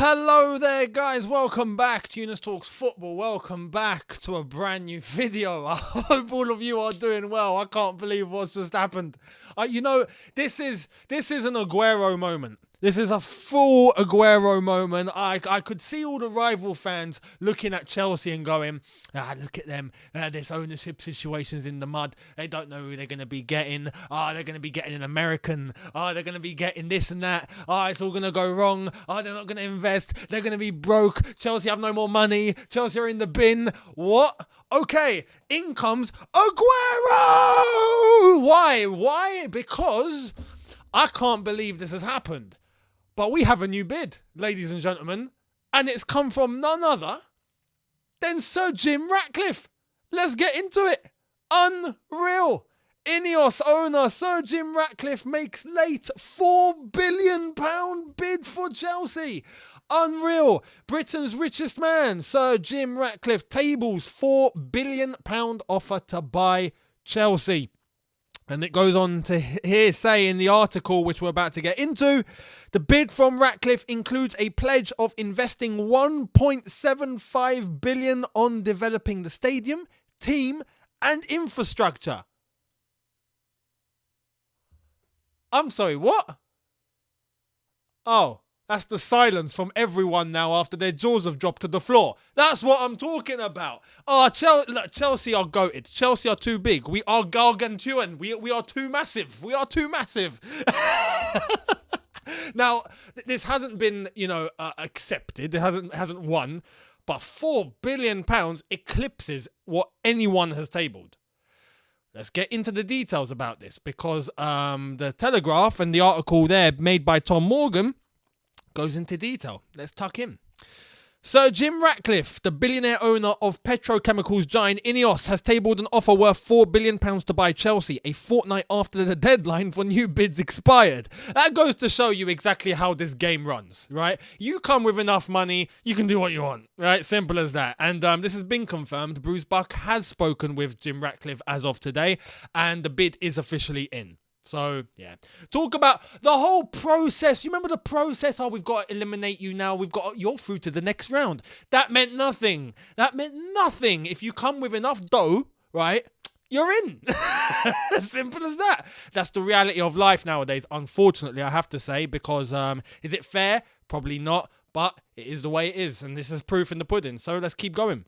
Hello there guys, welcome back to Younes Talks Football, welcome back to a brand new video. I hope all of you are doing well. I can't believe what's just happened. This is an Aguero moment. This is a full Aguero moment. I could see all the rival fans looking at Chelsea and going, look at them, this ownership situation's in the mud. They don't know who they're going to be getting. They're going to be getting an American. They're going to be getting this and that. It's all going to go wrong. They're not going to invest. They're going to be broke. Chelsea have no more money. Chelsea are in the bin. What? Okay, in comes Aguero! Why? Because I can't believe this has happened. But we have a new bid, ladies and gentlemen, and it's come from none other than Sir Jim Ratcliffe. Let's get into it. Unreal. Ineos owner Sir Jim Ratcliffe makes late £4 billion bid for Chelsea. Unreal. Britain's richest man, Sir Jim Ratcliffe, tables £4 billion offer to buy Chelsea. And it goes on to here say in the article, which we're about to get into, the bid from Ratcliffe includes a pledge of investing $1.75 billion on developing the stadium, team, and infrastructure. I'm sorry, what? Oh, that's the silence from everyone now after their jaws have dropped to the floor. That's what I'm talking about. Chelsea are goated. Chelsea are too big. We are gargantuan. We are too massive. We are too massive. Now, this hasn't been, accepted. It hasn't won. But £4 billion eclipses what anyone has tabled. Let's get into the details about this because the Telegraph and the article there made by Tom Morgan goes into detail. Let's tuck in. Sir Jim Ratcliffe, the billionaire owner of petrochemicals giant Ineos, has tabled an offer worth £4 billion to buy Chelsea, a fortnight after the deadline for new bids expired. That goes to show you exactly how this game runs, right? You come with enough money, you can do what you want, right? Simple as that. And this has been confirmed. Bruce Buck has spoken with Jim Ratcliffe as of today, and the bid is officially in. So, yeah. Talk about the whole process. You remember the process? We've got to eliminate you now. You're through to the next round. That meant nothing. If you come with enough dough, right, you're in. As simple as that. That's the reality of life nowadays, unfortunately, I have to say, because is it fair? Probably not, but it is the way it is, and this is proof in the pudding. So let's keep going.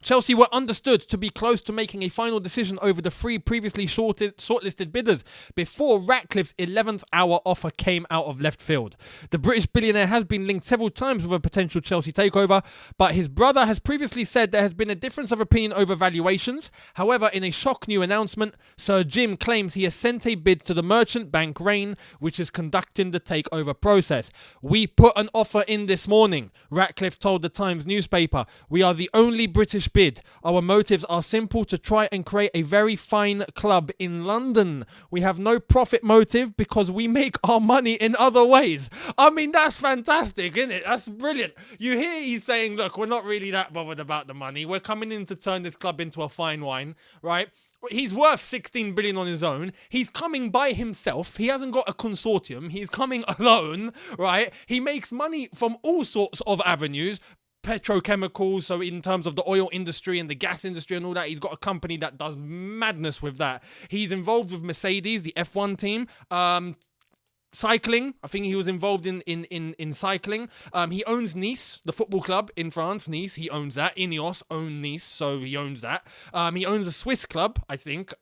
Chelsea were understood to be close to making a final decision over the three previously shortlisted bidders before Ratcliffe's 11th hour offer came out of left field. The British billionaire has been linked several times with a potential Chelsea takeover, but his brother has previously said there has been a difference of opinion over valuations. However, in a shock new announcement, Sir Jim claims he has sent a bid to the merchant bank Rain, which is conducting the takeover process. "We put an offer in this morning," Ratcliffe told the Times newspaper. "We are the only British bid. Our motives are simple: to try and create a very fine club in London. We have no profit motive because we make our money in other ways." I mean, that's fantastic, isn't it? That's brilliant. You hear he's saying, look, we're not really that bothered about the money. We're coming in to turn this club into a fine wine, right? He's worth 16 billion on his own. He's coming by himself. He hasn't got a consortium. He's coming alone, right? He makes money from all sorts of avenues. Petrochemicals, so in terms of the oil industry and the gas industry and all that, he's got a company that does madness with that. He's involved with Mercedes, the F1 team. Cycling, I think he was involved in cycling. He owns Nice, the football club in France, Nice. He owns that. Ineos own Nice, so he owns that. He owns a Swiss club, I think.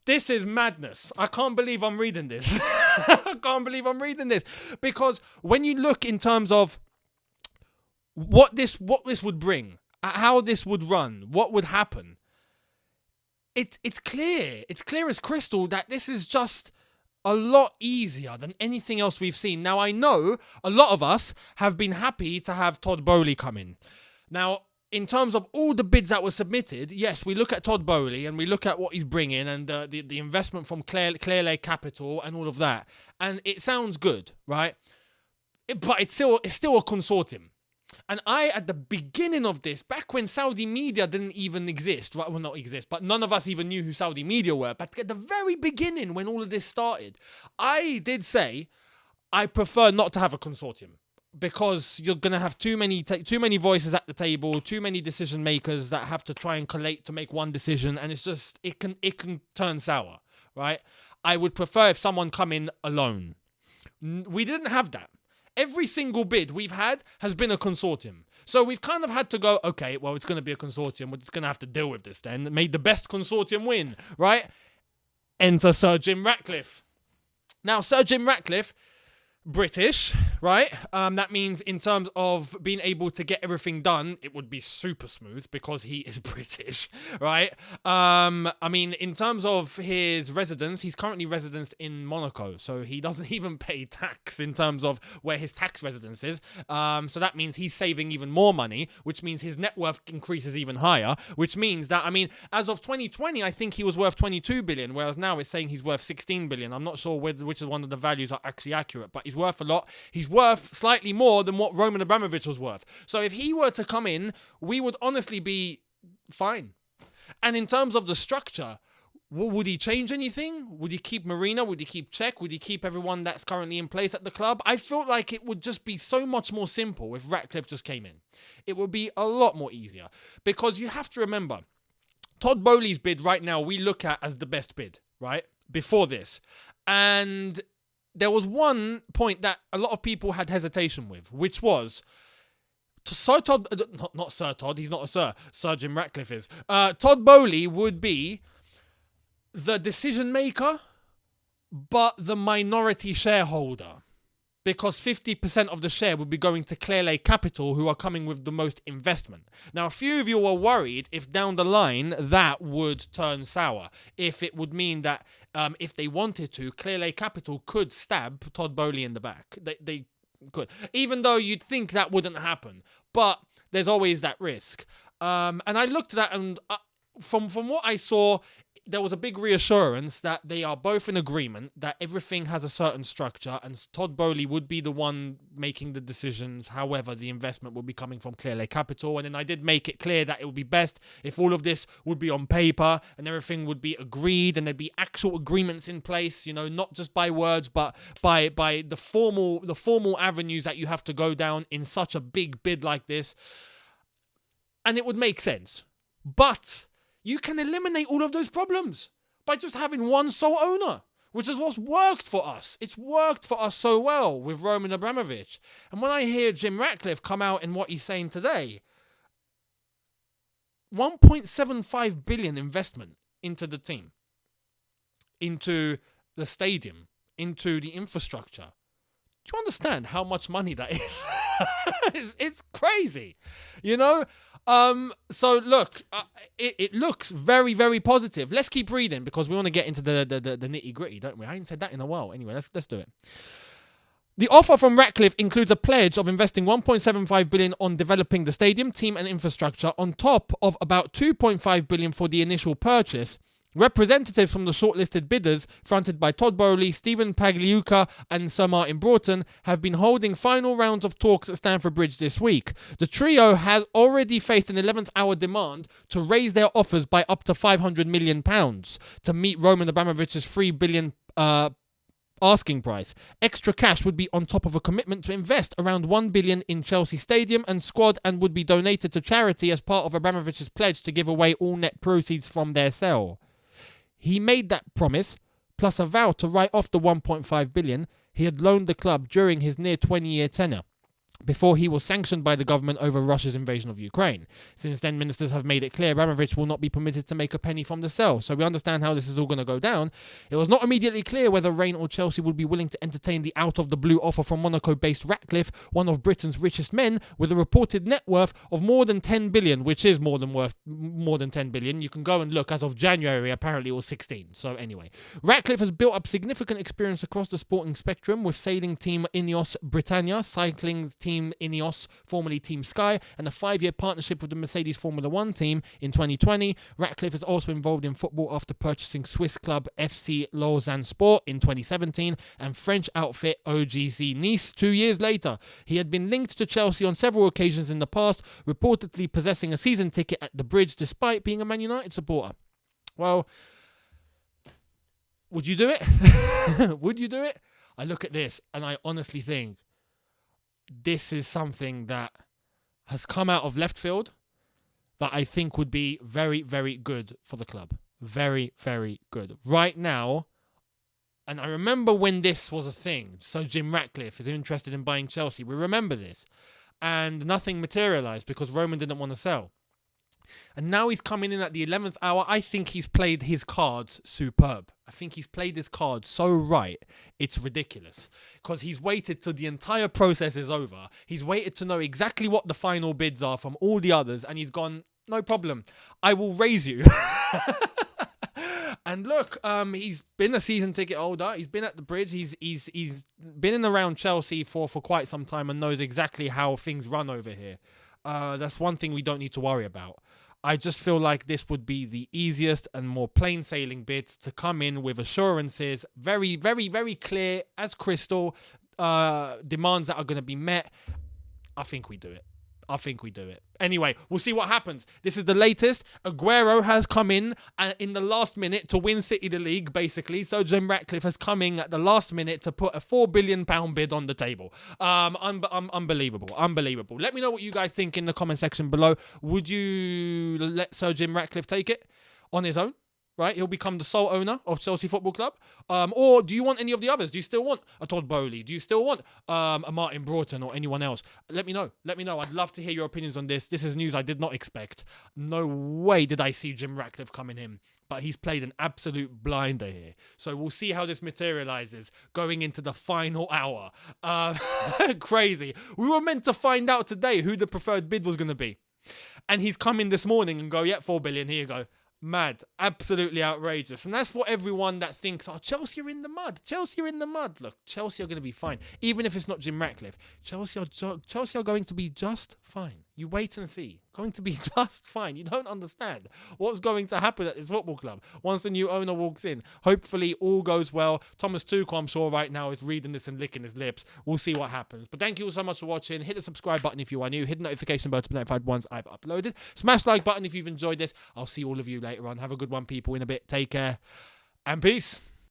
This is madness. I can't believe I'm reading this. I can't believe I'm reading this. Because when you look in terms of what this would bring, how this would run, what would happen, it's clear. It's clear as crystal that this is just a lot easier than anything else we've seen. Now, I know a lot of us have been happy to have Todd Boehly come in. Now, in terms of all the bids that were submitted, yes, we look at Todd Boehly and we look at what he's bringing and the investment from Clearlake Capital and all of that. And it sounds good, right? But it's still a consortium. And at the beginning of this, back when Saudi media didn't even exist, well, not exist, but none of us even knew who Saudi media were. But at the very beginning, when all of this started, I did say, I prefer not to have a consortium because you're gonna have too many voices at the table, too many decision makers that have to try and collate to make one decision, and it's just it can turn sour, right? I would prefer if someone come in alone. We didn't have that. Every single bid we've had has been a consortium. So we've kind of had to go, okay, well, it's going to be a consortium. We're just going to have to deal with this then. Made the best consortium win, right? Enter Sir Jim Ratcliffe. Now, Sir Jim Ratcliffe, British, right? That means in terms of being able to get everything done, it would be super smooth because he is British, right? I mean, in terms of his residence, he's currently residence in Monaco, so he doesn't even pay tax in terms of where his tax residence is. So that means he's saving even more money, which means his net worth increases even higher, which means that, I mean, as of 2020, I think he was worth 22 billion, whereas now it's saying he's worth 16 billion. I'm not sure which is one of the values are actually accurate, but he's worth a lot. He's worth slightly more than what Roman Abramovich was worth. So if he were to come in, we would honestly be fine. And in terms of the structure, would he change anything? Would he keep Marina? Would he keep Czech? Would he keep everyone that's currently in place at the club? I felt like it would just be so much more simple if Ratcliffe just came in. It would be a lot more easier. Because you have to remember, Todd Boehly's bid right now we look at as the best bid, right? Before this. And there was one point that a lot of people had hesitation with, which was Sir Todd, not Sir Todd, he's not a Sir, Sir Jim Ratcliffe is. Todd Boehly would be the decision maker, but the minority shareholder. Because 50% of the share would be going to Clearlake Capital, who are coming with the most investment. Now, a few of you were worried if down the line that would turn sour. If it would mean that if they wanted to, Clearlake Capital could stab Todd Boehly in the back. They could. Even though you'd think that wouldn't happen. But there's always that risk. And I looked at that and from what I saw, there was a big reassurance that they are both in agreement that everything has a certain structure and Todd Boehly would be the one making the decisions. However, the investment will be coming from Clearlake Capital. And then I did make it clear that it would be best if all of this would be on paper and everything would be agreed and there'd be actual agreements in place, you know, not just by words, but by the formal avenues that you have to go down in such a big bid like this. And it would make sense. But you can eliminate all of those problems by just having one sole owner, which is what's worked for us. It's worked for us so well with Roman Abramovich. And when I hear Jim Ratcliffe come out in what he's saying today, 1.75 billion investment into the team, into the stadium, into the infrastructure. Do you understand how much money that is? It's crazy, you know? So look, it looks very, very positive. Let's keep reading because we want to get into the nitty gritty, don't we? I ain't said that in a while. Anyway, let's do it. The offer from Ratcliffe includes a pledge of investing 1.75 billion on developing the stadium, team and infrastructure on top of about 2.5 billion for the initial purchase. Representatives from the shortlisted bidders, fronted by Todd Boehly, Stephen Pagliuca and Sir Martin Broughton, have been holding final rounds of talks at Stamford Bridge this week. The trio has already faced an 11th hour demand to raise their offers by up to £500 million to meet Roman Abramovich's $3 billion asking price. Extra cash would be on top of a commitment to invest around 1 billion in Chelsea Stadium and squad and would be donated to charity as part of Abramovich's pledge to give away all net proceeds from their sale. He made that promise, plus a vow to write off the 1.5 billion he had loaned the club during his near 20-year tenure, before he was sanctioned by the government over Russia's invasion of Ukraine. Since then, ministers have made it clear Abramovich will not be permitted to make a penny from the sale, so we understand how this is all going to go down. It was not immediately clear whether Reign or Chelsea would be willing to entertain the out-of-the-blue offer from Monaco-based Ratcliffe, one of Britain's richest men, with a reported net worth of more than 10 billion, which is more than 10 billion. You can go and look. As of January, apparently it was 16. So anyway, Ratcliffe has built up significant experience across the sporting spectrum with sailing team Ineos Britannia, cycling team Ineos, formerly Team Sky, and a 5-year partnership with the Mercedes Formula 1 team in 2020. Ratcliffe is also involved in football after purchasing Swiss club FC Lausanne Sport in 2017 and French outfit OGC Nice 2 years later. He had been linked to Chelsea on several occasions in the past, reportedly possessing a season ticket at the Bridge despite being a Man United supporter. Well, would you do it? Would you do it? I look at this and I honestly think this is something that has come out of left field that I think would be very, very good for the club. Very, very good. Right now, and I remember when this was a thing, so Jim Ratcliffe is interested in buying Chelsea. We remember this. And nothing materialised because Roman didn't want to sell. And now he's coming in at the 11th hour. I think he's played his cards superb. I think he's played his cards so right, it's ridiculous. Because he's waited till the entire process is over. He's waited to know exactly what the final bids are from all the others. And he's gone, no problem. I will raise you. And look, he's been a season ticket holder. He's been at the bridge. He's been in around Chelsea for quite some time and knows exactly how things run over here. That's one thing we don't need to worry about. I just feel like this would be the easiest and more plain sailing bids to come in with assurances, very, very, very clear as crystal, demands that are going to be met. I think we do it. Anyway, we'll see what happens. This is the latest. Aguero has come in the last minute to win City the league, basically. So Jim Ratcliffe has come in at the last minute to put a £4 billion bid on the table. Unbelievable. Let me know what you guys think in the comment section below. Would you let Sir Jim Ratcliffe take it on his own? Right, he'll become the sole owner of Chelsea Football Club. Or do you want any of the others? Do you still want a Todd Bowley? Do you still want a Martin Broughton or anyone else? Let me know. I'd love to hear your opinions on this. This is news I did not expect. No way did I see Jim Ratcliffe coming in. But he's played an absolute blinder here. So we'll see how this materializes going into the final hour. Crazy. We were meant to find out today who the preferred bid was going to be. And he's come in this morning and go, yeah, 4 billion, here you go. Mad. Absolutely outrageous. And that's for everyone that thinks, oh, Chelsea are in the mud. Look, Chelsea are going to be fine. Even if it's not Jim Ratcliffe. Chelsea are going to be just fine. You wait and see. Going to be just fine. You don't understand what's going to happen at this football club once the new owner walks in. Hopefully all goes well. Thomas Tuchel, I'm sure right now, is reading this and licking his lips. We'll see what happens. But thank you all so much for watching. Hit the subscribe button if you are new. Hit the notification bell to be notified once I've uploaded. Smash the like button if you've enjoyed this. I'll see all of you later on. Have a good one, people, in a bit. Take care and peace.